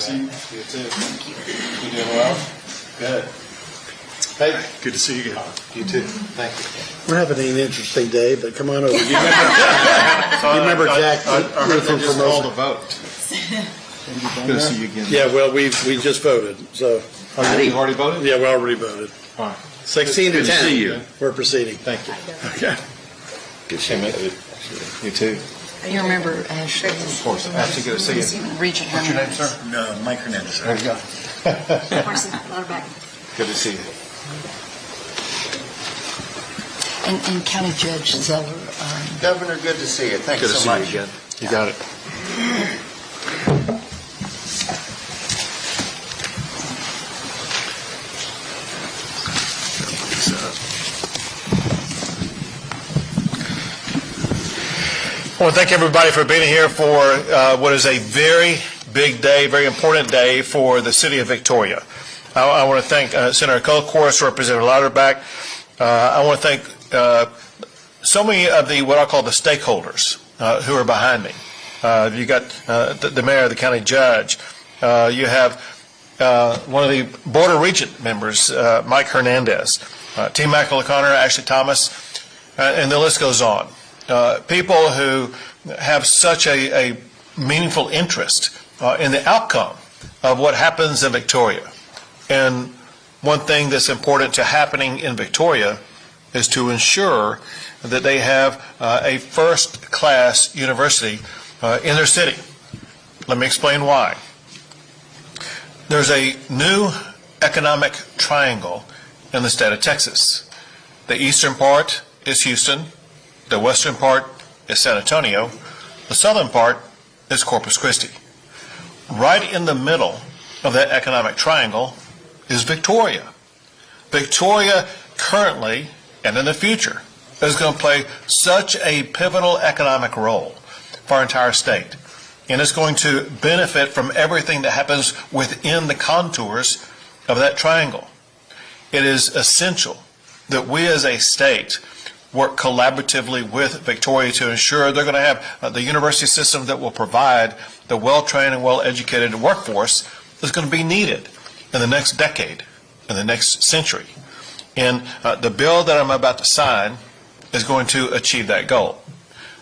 see you. You too. Thank you. You doing well? Good. Hey, good to see you again. You too. Thank you. We're having an interesting day, but come on over. You remember Jack? I heard from they just Formosa? called a vote. Good to see you again. Yeah, well, we just voted, so. Oh, you've already voted? Yeah, we already voted. All right. 16 to 10. Good to see you. We're proceeding. Thank you. Okay. Good to see you. You too. You remember Ashley? Of course. Ashley, good to see you. Regent What's your name, Hernandez. sir? No, Mike Hernandez. There you go. Good to see you. And County Judge Zeller. Governor, good to see you. Thank you Good to so see much. you again. You got it. I want to thank everybody for being here for what is a very big day, very important day for the city of Victoria. I want to thank Senator Coors, Representative Louderback. I want to thank so many of the what I call the stakeholders who are behind me. You got the mayor, the county judge. You have one of the Board of Regent members, Mike Hernandez, T. Michael O'Connor, Ashley Thomas, and the list goes on. People who have such a meaningful interest in the outcome of what happens in Victoria. And one thing that's important to happening in Victoria is to ensure that they have a first-class university in their city. Let me explain why. There's a new economic triangle in the state of Texas. The eastern part is Houston. The western part is San Antonio. The southern part is Corpus Christi. Right in the middle of that economic triangle is Victoria. Victoria currently and in the future is going to play such a pivotal economic role for our entire state. And it's going to benefit from everything that happens within the contours of that triangle. It is essential that we as a state work collaboratively with Victoria to ensure they're going to have the university system that will provide the well-trained and well-educated workforce that's going to be needed in the next decade, in the next century. And the bill that I'm about to sign is going to achieve that goal.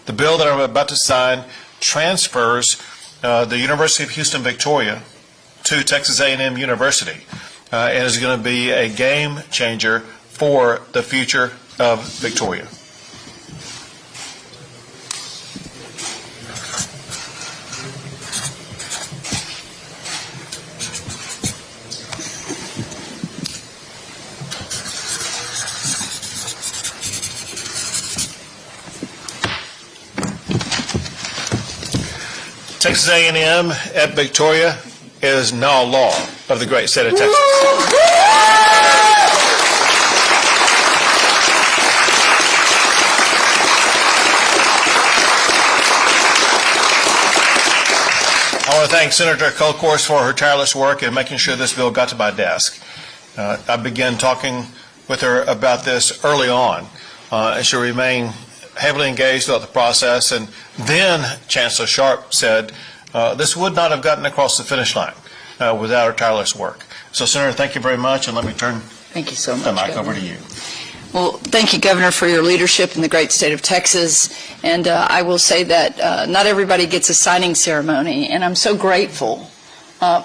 The bill that I'm about to sign transfers the University of Houston Victoria to Texas A&M University and is going to be a game changer for the future of Victoria. Texas A&M at Victoria is now law of the great state of Texas. I want to thank Senator Coors for her tireless work in making sure this bill got to my desk. I began talking with her about this early on, and she remained heavily engaged throughout the process. And then Chancellor Sharp said, this would not have gotten across the finish line without her tireless work. So, Senator, thank you very much, and let me turn Thank you so much, the mic Governor. over to you. Well, thank you, Governor, for your leadership in the great state of Texas. And I will say that not everybody gets a signing ceremony, and I'm so grateful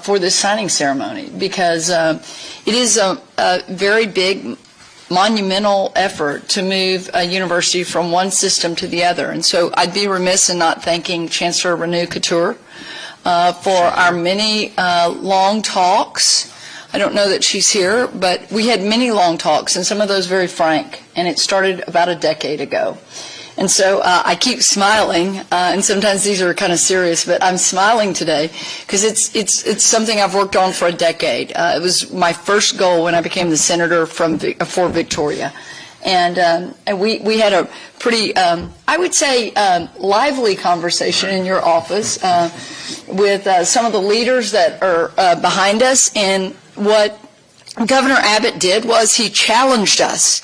for this signing ceremony because it is a very big, monumental effort to move a university from one system to the other. And so I'd be remiss in not thanking Chancellor Renu Couture for our many long talks. I don't know that she's here, but we had many long talks, and some of those very frank, and it started about a decade ago. And so I keep smiling, and sometimes these are kind of serious, but I'm smiling today because it's something I've worked on for a decade. It was my first goal when I became the senator for Victoria. And we had a pretty, I would say, lively conversation in your office with some of the leaders that are behind us. And what Governor Abbott did was he challenged us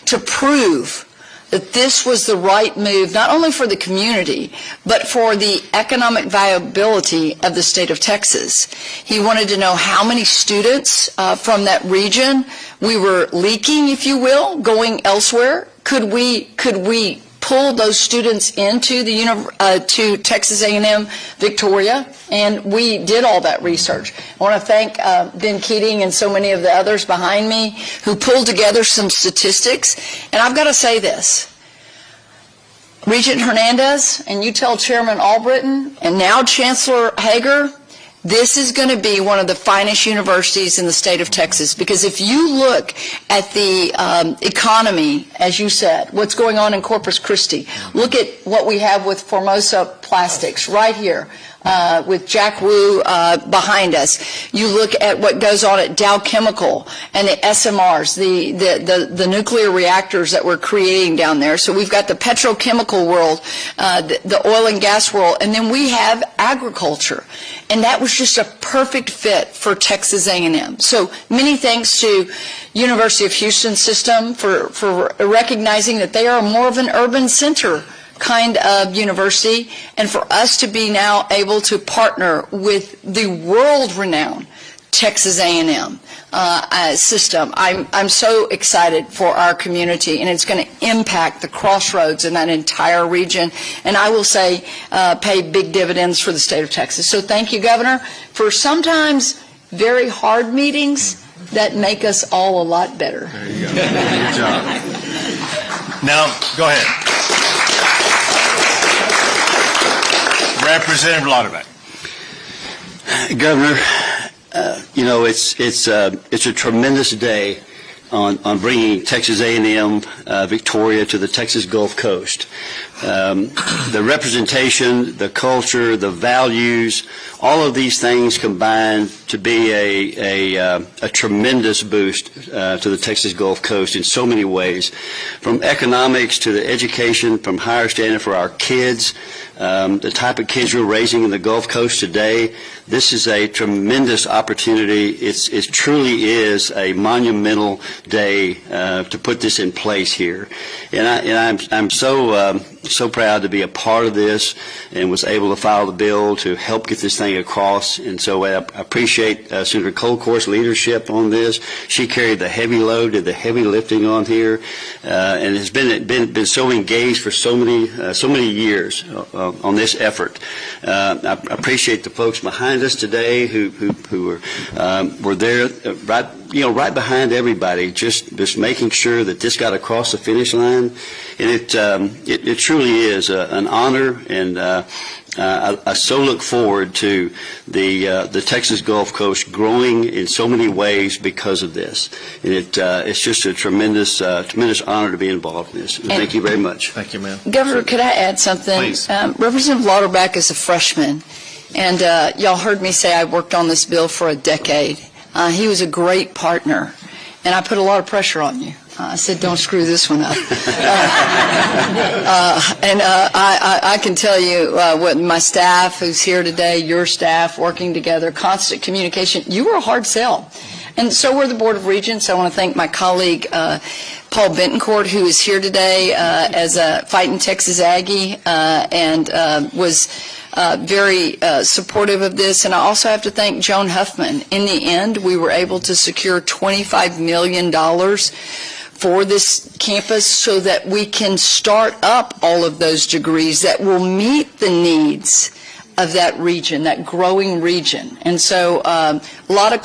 to prove that this was the right move, not only for the community, but for the economic viability of the state of Texas. He wanted to know how many students from that region we were leaking, if you will, going elsewhere. Could we pull those students into to Texas A&M Victoria? And we did all that research. I want to thank Ben Keating and so many of the others behind me who pulled together some statistics. And I've got to say this. Regent Hernandez, and you tell Chairman Albritton, and now Chancellor Hager, this is going to be one of the finest universities in the state of Texas, because if you look at the economy, as you said, what's going on in Corpus Christi, look at what we have with Formosa Plastics right here, with Jack Wu behind us. You look at what goes on at Dow Chemical and the SMRs, the nuclear reactors that we're creating down there. So we've got the petrochemical world, the oil and gas world, and then we have agriculture. And that was just a perfect fit for Texas A&M. So many thanks to University of Houston system for recognizing that they are more of an urban center kind of university, and for us to be now able to partner with the world-renowned Texas A&M system. I'm so excited for our community, and it's going to impact the crossroads in that entire region, and I will say pay big dividends for the state of Texas. So thank you, Governor, for sometimes very hard meetings that make us all a lot better. There you go. Good job. Now, go ahead. Representative Lauterbach. Governor, it's a tremendous day on bringing Texas A&M Victoria to the Texas Gulf Coast. The representation, the culture, the values, all of these things combined to be a tremendous boost to the Texas Gulf Coast in so many ways, from economics to the education, from higher standard for our kids, the type of kids we're raising in the Gulf Coast today. This is a tremendous opportunity. It truly is a monumental day to put this in place here, and I'm so proud to be a part of this, and was able to file the bill to help get this thing across. And so I appreciate Senator Colcourt's leadership on this. She carried the heavy load, did the heavy lifting on here, and has been so engaged for so many years on this effort. I appreciate the folks behind us today who were there right behind everybody, just making sure that this got across the finish line. And it truly is an honor, and I so look forward to the Texas Gulf Coast growing in so many ways because of this. And it's just a tremendous honor to be involved in this. And thank you very much. Thank you, ma'am. Governor, could I add something? Please. Representative Lauterbach is a freshman, and y'all heard me say I worked on this bill for a decade. He was a great partner, and I put a lot of pressure on you. I said, don't screw this one up. I can tell you what my staff who's here today, your staff, working together, constant communication, you were a hard sell. And so were the Board of Regents. I want to thank my colleague, Paul Bentoncourt, who is here today as a fighting Texas Aggie and was very supportive of this. And I also have to thank Joan Huffman. In the end, we were able to secure $25 million for this campus so that we can start up all of those degrees that will meet the needs of that region, that growing region. And so a lot of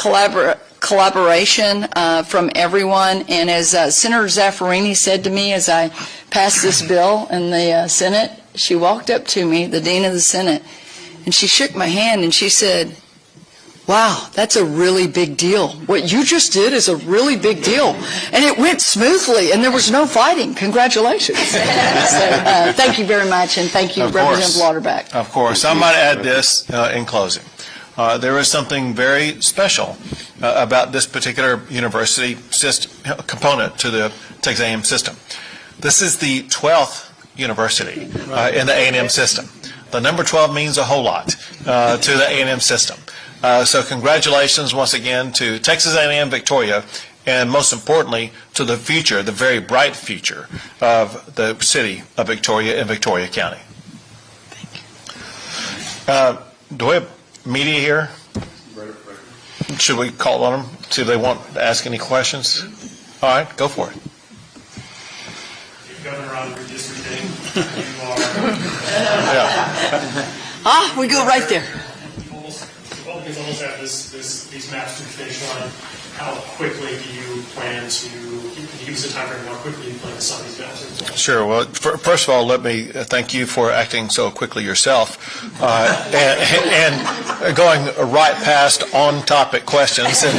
collaboration from everyone. And as Senator Zaffarini said to me as I passed this bill in the Senate, she walked up to me, the Dean of the Senate, and she shook my hand and she said, wow, that's a really big deal. What you just did is a really big deal. And it went smoothly, and there was no fighting. Congratulations. So, thank you very much, and thank you, Representative Lauterbach. Of course. I might add this in closing. There is something very special about this particular university component to the Texas A&M system. This is the 12th university in the A&M system. The number 12 means a whole lot to the A&M system. So congratulations once again to Texas A&M Victoria and most importantly, to the future, the very bright future of the city of Victoria and Victoria County. Do we have media here? Should we call on them, see if they want to ask any questions? All right, go for it. Governor, on redistricting, you are. Ah, we go right there. Republicans almost have these maps to the finish line. How quickly do you plan to, can you give us a time frame how quickly you plan to sign these maps? Sure. Well, first of all, let me thank you for acting so quickly yourself and going right past on-topic questions and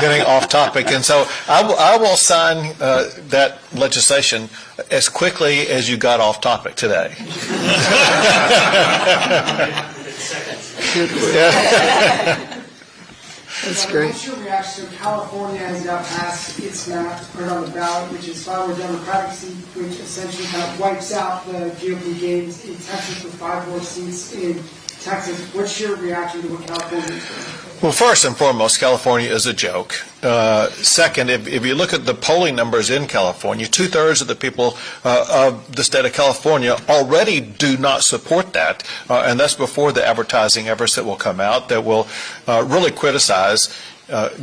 getting off topic. And so I will sign that legislation as quickly as you got off topic today. That's great. What's your reaction to California has now passed its map to put it on the ballot, which is 5 more Democratic seats, which essentially kind of wipes out the GOP gains in Texas with 5 more seats in Texas. What's your reaction to what California is doing? Well, first and foremost, California is a joke. Second, if you look at the polling numbers in California, 2/3 of the people of the state of California already do not support that, and that's before the advertising efforts that will come out that will really criticize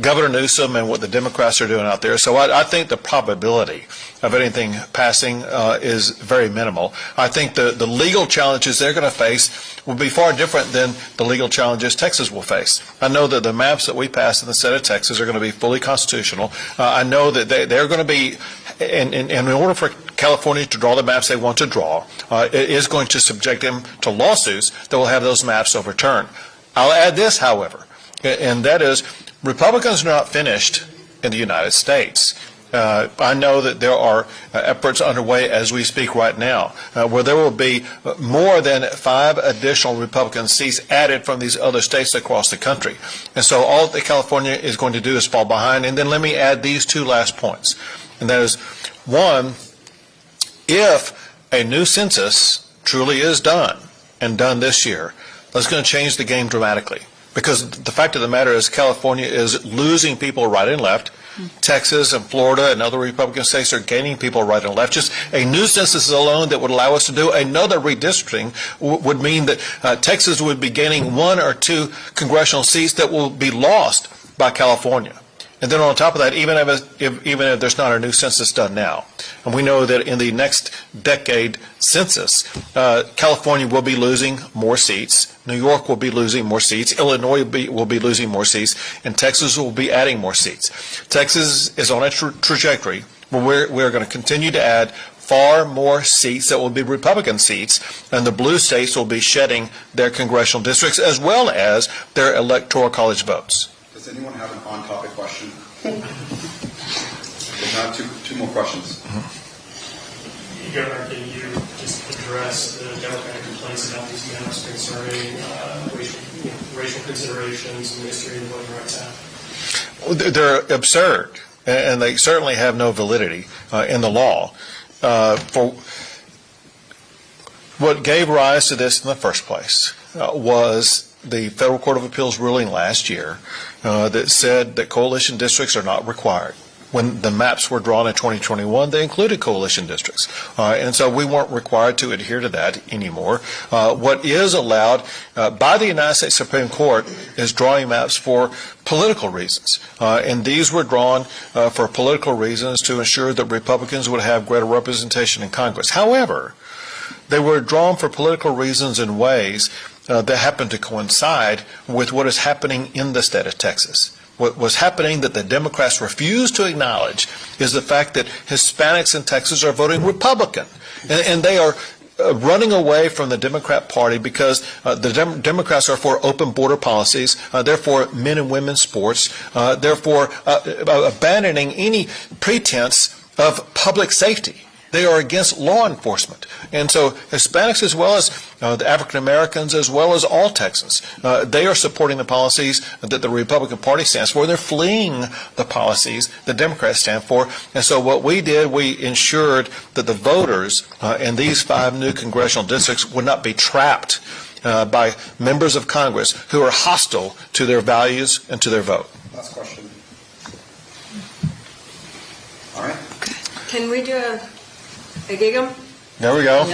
Governor Newsom and what the Democrats are doing out there. So I think the probability of anything passing is very minimal. I think the legal challenges they're going to face will be far different than the legal challenges Texas will face. I know that the maps that we pass in the state of Texas are going to be fully constitutional. I know that they're going to be, and in order for California to draw the maps they want to draw, it is going to subject them to lawsuits that will have those maps overturned. I'll add this, however, and that is Republicans are not finished in the United States. I know that there are efforts underway as we speak right now where there will be more than 5 additional Republican seats added from these other states across the country. And so all that California is going to do is fall behind. And then let me add these 2 last points. And that is, one, if a new census truly is done and done this year, that's going to change the game dramatically. Because the fact of the matter is California is losing people right and left. Texas and Florida and other Republican states are gaining people right and left. Just a new census alone that would allow us to do another redistricting would mean that Texas would be gaining 1 or 2 congressional seats that will be lost by California. And then on top of that, even if there's not a new census done now, and we know that in the next decade census, California will be losing more seats, New York will be losing more seats, Illinois will be losing more seats, and Texas will be adding more seats. Texas is on a trajectory where we're going to continue to add far more seats that will be Republican seats, and the blue states will be shedding their congressional districts as well as their electoral college votes. Does anyone have an on-topic question? If not, two more questions. Governor, can you just address the Democratic complaints about these maps concerning racial considerations in the history of the Voting Rights Act? They're absurd, and they certainly have no validity in the law. For what gave rise to this in the first place was the Federal Court of Appeals ruling last year that said that coalition districts are not required. When the maps were drawn in 2021, they included coalition districts. And so we weren't required to adhere to that anymore. What is allowed by the United States Supreme Court is drawing maps for political reasons. And these were drawn for political reasons to ensure that Republicans would have greater representation in Congress. However, they were drawn for political reasons in ways that happen to coincide with what is happening in the state of Texas. What was happening that the Democrats refuse to acknowledge is the fact that Hispanics in Texas are voting Republican. And they are running away from the Democrat Party because the Democrats are for open border policies, therefore men and women's sports, therefore abandoning any pretense of public safety. They are against law enforcement. And so Hispanics as well as the African Americans as well as all Texans, they are supporting the policies that the Republican Party stands for. They're fleeing the policies the Democrats stand for. And so what we did, we ensured that the voters in these 5 new congressional districts would not be trapped by members of Congress who are hostile to their values and to their vote. Last question. All right. Can we do a gig 'em? There we go.